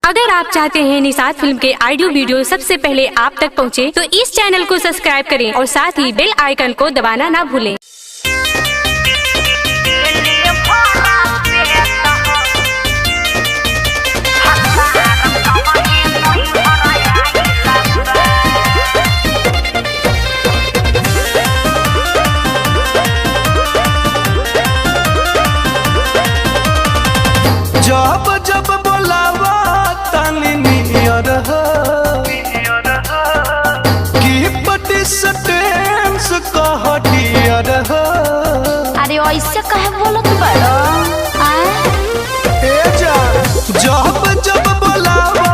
अगर आप चाहते हैं निषाद फिल्म के ऑडियो वीडियो सबसे पहले आप तक पहुंचे, तो इस चैनल को सब्सक्राइब करें और साथ ही बेल आइकन को दबाना ना भूलें। जब जब बोलावा तानी नियर की पटिस्टेंस कह डियर। अरे ऐसे कहे बोलत बड़ो ए जा जब जब बोलावा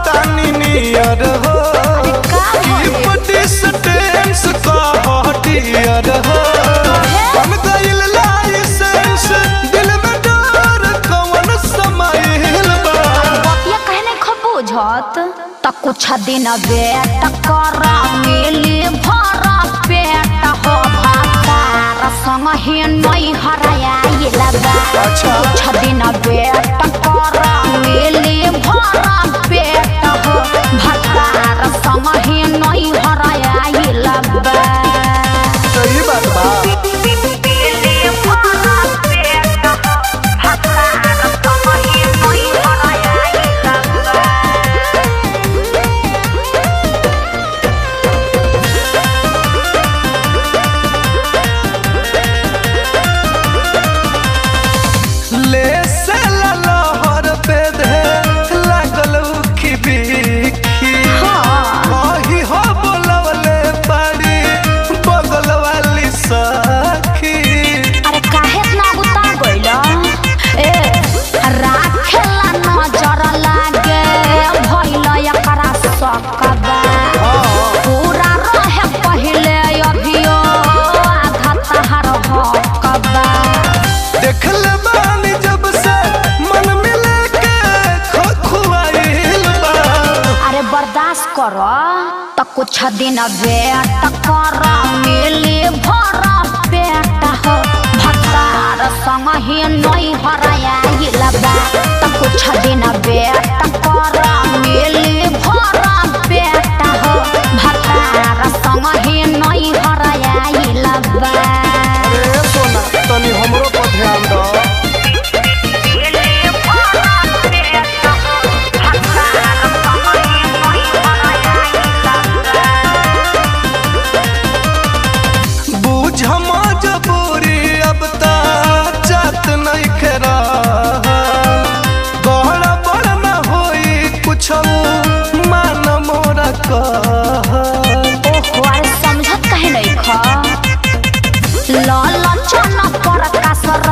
तानी नियर की पटिस्टेंस कह डियर। बन गइल लाइसेंस दिल में डर कौन समाइल बा। बतिया कहने बुझत त कुछ दिन वेट कर मिली भरा पेट हो भातार संग ही नहीं हराइल बा। कुछ दिन वेट कर मिली भरा पेट हो भातार संग ही नहीं हराइल बा। सही बात बा। ले से लहर पे दे लागल उखी बिखी कही हो बोलवले पड़ी बगल वाली सखी। अरे काहे इतना गुस्सा गइला ए राखेला नजर लागे भइला एकरा सकबा पूरा रहे पहिले अभियो आधा तहार हकबा। देख ले बानी जब से मन मिले के खुआइल बा। अरे बर्दाश्त कर त कुछ दिन वेट कर मिली भरा पेट हो भतार संग ही नहीं हराइल बा। त कुछ दिन वेट कर मिली भरा पेट हो भतार संग ही नहीं हराइल बा। अरे सोना तनी हमरो पर ध्यान दो। बुझ मजबूरी अब ता जात नहीं खेरा बड़ा बड़ा न होई कुछ मान मोरा कह। ओहो अरे समझत कहे नहीं खा लाल चना पर कसर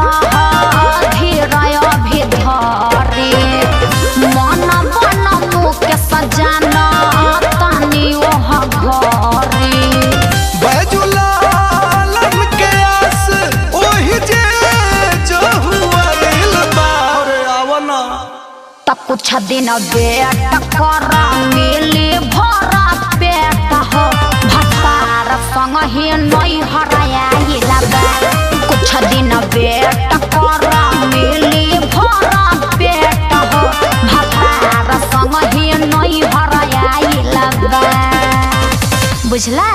धीरय भी धरे मन बन मुख सजना तनी ओह घरे। बैजुलालन के आस ओही जे जो हुआ दिल बा। अरे आवना त कुछ दिन वेट कर मिली भरा पेट हो भतार संग ही नहीं हराइल बा। कुछ दिन वेट कर मिली भरा पेट हो भतार संग ही नहीं हराइल बा। बुझला।